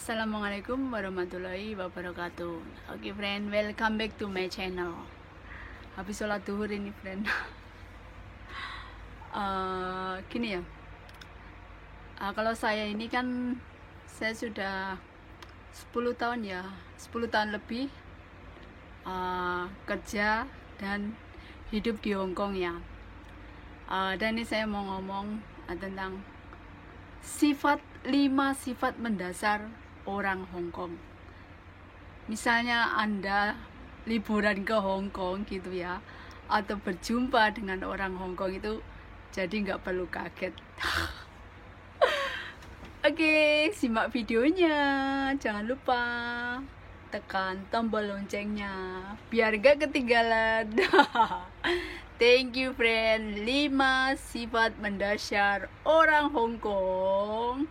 Assalamualaikum warahmatullahi wabarakatuh. Oke friend, welcome back to my channel. Habis sholat duhur ini friend. Gini ya, kalau saya ini kan saya sudah 10 tahun ya, 10 tahun lebih kerja dan hidup di Hong Kong ya. Dan ini saya mau ngomong tentang 5 sifat mendasar orang Hong Kong. Misalnya Anda liburan ke Hong Kong gitu ya, atau berjumpa dengan orang Hong Kong itu, jadi nggak perlu kaget. Oke, simak videonya. Jangan lupa tekan tombol loncengnya biar gak ketinggalan. Thank you friend. 5 sifat mendasar orang Hong Kong.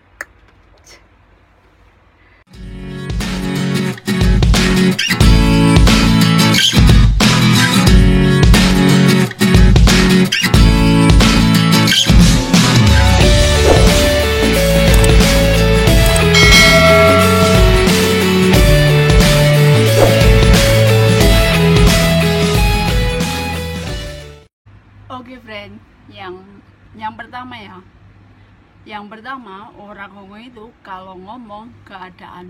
Oke friend, yang pertama ya. Yang pertama, orang Hong Kong itu kalau ngomong keadaan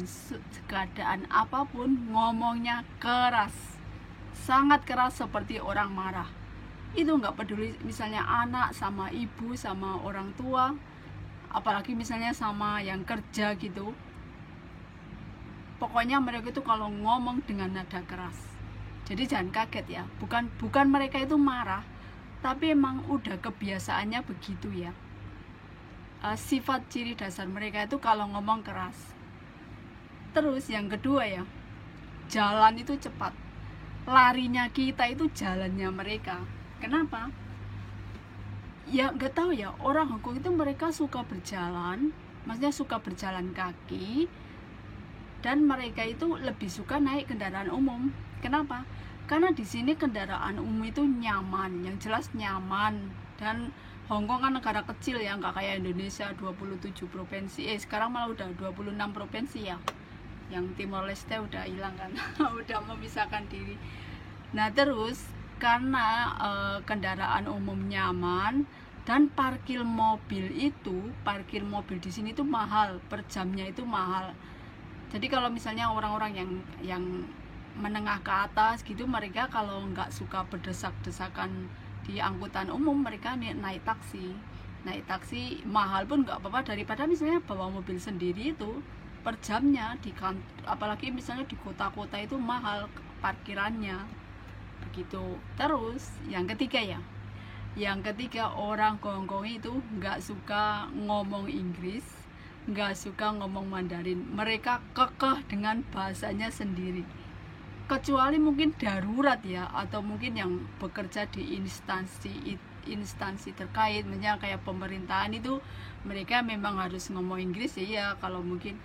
apapun ngomongnya keras. Sangat keras seperti orang marah. Itu nggak peduli misalnya anak sama ibu sama orang tua, apalagi misalnya sama yang kerja gitu. Pokoknya mereka itu kalau ngomong dengan nada keras. Jadi jangan kaget ya. Bukan mereka itu marah, tapi emang udah kebiasaannya begitu ya. Sifat ciri dasar mereka itu kalau ngomong keras. Terus yang kedua ya, jalan itu cepat. Larinya kita itu jalannya mereka. Kenapa? Ya nggak tahu ya, orang Hong Kong itu mereka suka berjalan, maksudnya suka berjalan kaki, dan mereka itu lebih suka naik kendaraan umum. Kenapa? Karena di sini kendaraan umum itu nyaman, yang jelas nyaman. Dan Hong Kong kan negara kecil ya, nggak kayak Indonesia 27 provinsi. Sekarang malah udah 26 provinsi ya. Yang Timor Leste udah hilang kan, udah memisahkan diri. Nah terus karena kendaraan umum nyaman dan parkir mobil di sini itu mahal, per jamnya itu mahal. Jadi kalau misalnya orang-orang yang menengah ke atas gitu, mereka kalau nggak suka berdesak-desakan di angkutan umum, mereka naik taksi mahal pun nggak apa-apa, daripada misalnya bawa mobil sendiri itu per jamnya apalagi misalnya di kota-kota itu mahal parkirannya begitu. Terus yang ketiga orang Hong Kong itu nggak suka ngomong Inggris, nggak suka ngomong Mandarin. Mereka kekeh dengan bahasanya sendiri, kecuali mungkin darurat ya, atau mungkin yang bekerja di instansi terkait, misalnya kayak pemerintahan itu mereka memang harus ngomong Inggris ya. Kalau mungkin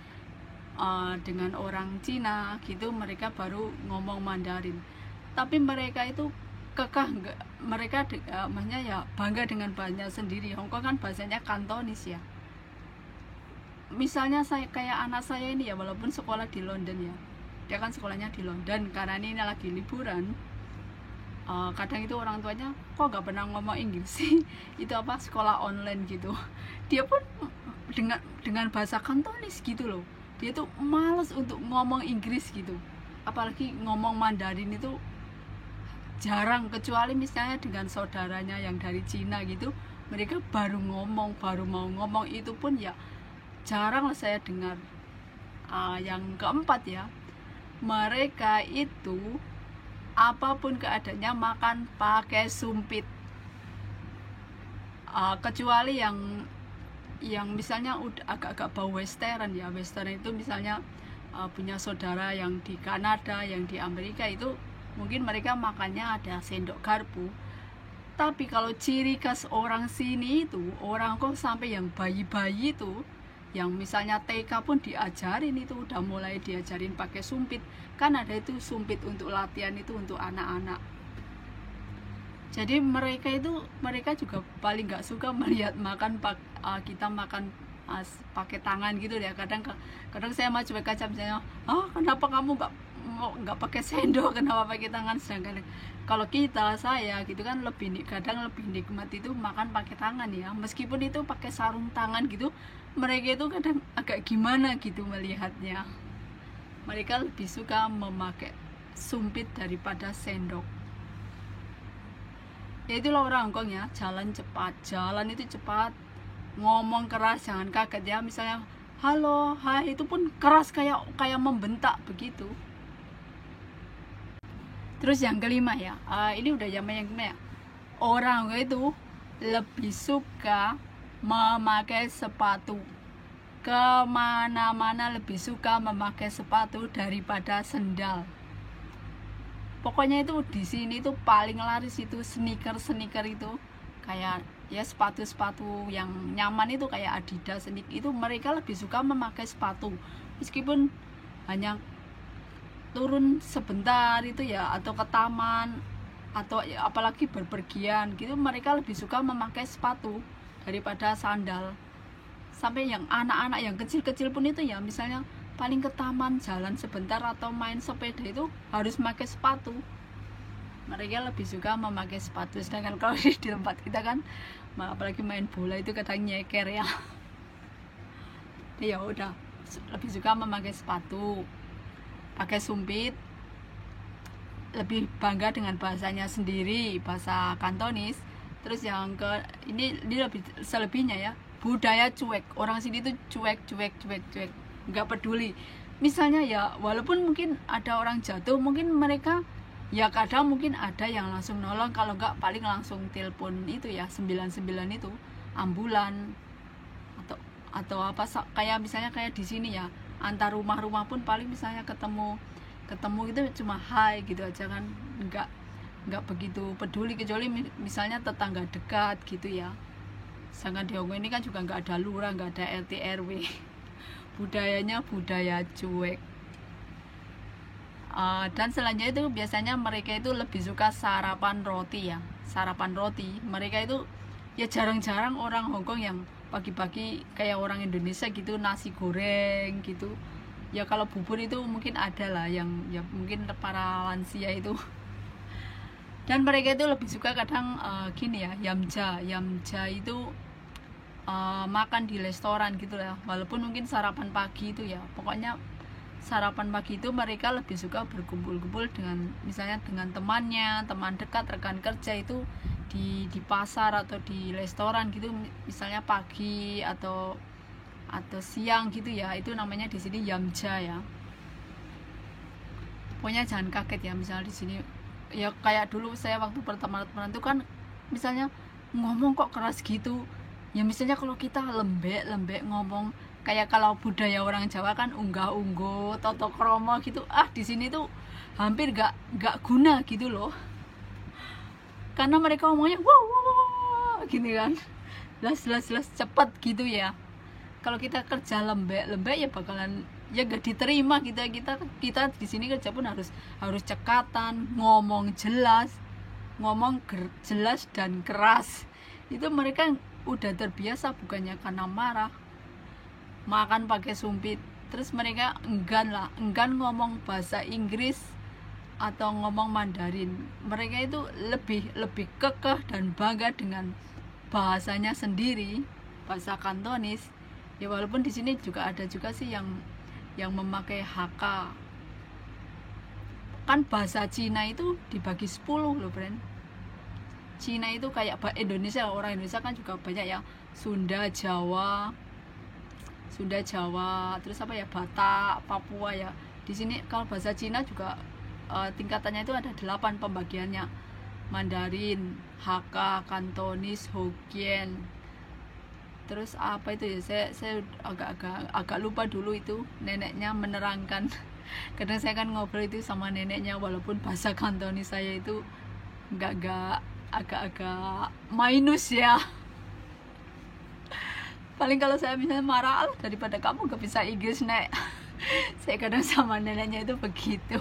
dengan orang Cina gitu mereka baru ngomong Mandarin. Tapi mereka itu kekeh, mereka maksudnya ya bangga dengan bahasanya sendiri. Hong Kong kan bahasanya Kantonis ya. Misalnya kayak anak saya ini ya, walaupun sekolah di London ya, dia kan sekolahnya di London, karena ini lagi liburan. Kadang itu orang tuanya kok nggak pernah ngomong Inggris sih, itu apa sekolah online gitu. Dia pun dengan bahasa Kantonis gitu loh, dia tuh males untuk ngomong Inggris gitu, apalagi ngomong Mandarin itu jarang, kecuali misalnya dengan saudaranya yang dari Cina gitu, mereka baru mau ngomong, itu pun ya jarang lah saya dengar. Yang keempat ya, mereka itu apapun keadaannya makan pakai sumpit. Kecuali yang misalnya udah agak-agak bau western ya. Western itu misalnya punya saudara yang di Kanada, yang di Amerika, itu mungkin mereka makannya ada sendok garpu. Tapi kalau ciri khas orang sini itu, orang kok sampai yang bayi-bayi itu, yang misalnya TK pun diajarin, itu udah mulai diajarin pakai sumpit. Kan ada itu sumpit untuk latihan, itu untuk anak-anak. Jadi mereka juga paling nggak suka melihat kita makan pakai tangan gitu ya. Kadang saya mau coba kaca misalnya, kenapa kamu nggak pakai sendok, kenapa pakai tangan, sedangkan kalau saya gitu kan kadang lebih nikmat itu makan pakai tangan ya, meskipun itu pakai sarung tangan gitu. Mereka itu kadang agak gimana gitu melihatnya, mereka lebih suka memakai sumpit daripada sendok. Ya itulah orang Hongkong ya, jalan itu cepat, ngomong keras, jangan kaget ya, misalnya halo, hai, itu pun keras kayak membentak begitu. Terus yang kelima ya, ini udah yang kelima ya, orang itu lebih suka memakai sepatu, kemana-mana lebih suka memakai sepatu daripada sendal. Pokoknya itu di sini tuh paling laris itu sneaker itu, kayak ya sepatu yang nyaman itu kayak Adidas, itu mereka lebih suka memakai sepatu, meskipun hanya turun sebentar itu ya, atau ke taman, atau ya, apalagi berpergian gitu, mereka lebih suka memakai sepatu daripada sandal. Sampai yang anak-anak yang kecil-kecil pun itu ya, misalnya paling ke taman jalan sebentar atau main sepeda itu harus memakai sepatu. Mereka lebih suka memakai sepatu, sedangkan kalau di tempat kita kan apalagi main bola itu kadang nyeker ya. Ya udah lebih suka memakai sepatu, pakai sumpit, lebih bangga dengan bahasanya sendiri, bahasa Kantonis. Terus yang ini lebih selebihnya ya, budaya cuek. Orang sini tuh cuek, nggak peduli. Misalnya ya, walaupun mungkin ada orang jatuh, mungkin mereka ya kadang mungkin ada yang langsung nolong, kalau nggak paling langsung telepon itu ya 99 itu, ambulan atau apa, kayak misalnya kayak di sini ya, antar rumah pun paling misalnya ketemu itu cuma hai gitu aja kan, nggak begitu peduli, kecuali misalnya tetangga dekat gitu ya. Sedangkan di Hongkong ini kan juga nggak ada lurah, nggak ada RT RW. Budayanya budaya cuek. Dan selanjutnya itu biasanya mereka itu lebih suka sarapan roti ya, mereka itu ya jarang-jarang orang Hongkong yang pagi-pagi kayak orang Indonesia gitu nasi goreng gitu ya. Kalau bubur itu mungkin ada lah yang ya mungkin para lansia itu. Dan mereka itu lebih suka kadang gini ya, yamja itu makan di restoran gitu ya, walaupun mungkin sarapan pagi itu ya, pokoknya sarapan pagi itu mereka lebih suka berkumpul-kumpul dengan misalnya dengan temannya, teman dekat, rekan kerja itu di pasar atau di restoran gitu, misalnya pagi atau siang gitu ya, itu namanya di sini yamja ya. Pokoknya jangan kaget ya, misalnya di sini ya kayak dulu saya waktu pertama itu kan misalnya ngomong kok keras gitu ya, misalnya kalau kita lembek ngomong kayak kalau budaya orang Jawa kan unggah-ungguh, toto kromo gitu, di sini tuh hampir gak guna gitu loh, karena mereka ngomongnya wow gini kan, jelas cepat gitu ya. Kalau kita kerja lembek ya bakalan ya gak diterima. Kita di sini kerja pun harus cekatan, ngomong jelas dan keras. Itu mereka udah terbiasa, bukannya karena marah, makan pakai sumpit. Terus mereka enggan ngomong bahasa Inggris atau ngomong Mandarin. Mereka itu lebih kekeh dan bangga dengan bahasanya sendiri, bahasa Kantonis. Ya walaupun di sini juga ada juga sih yang memakai HK. Kan bahasa Cina itu dibagi 10 loh, friend. Cina itu kayak Indonesia, orang Indonesia kan juga banyak ya, Sunda, Jawa, terus apa ya, Batak, Papua ya. Di sini kalau bahasa Cina juga tingkatannya itu ada 8 pembagiannya. Mandarin, HK, Kantonis, Hokkien. Terus apa itu ya, saya agak lupa dulu itu, neneknya menerangkan. Kadang saya kan ngobrol itu sama neneknya, walaupun bahasa Kantonis saya itu agak minus ya. Paling kalau saya misalnya marah, daripada kamu gak bisa Inggris nek. Saya kadang sama neneknya itu begitu.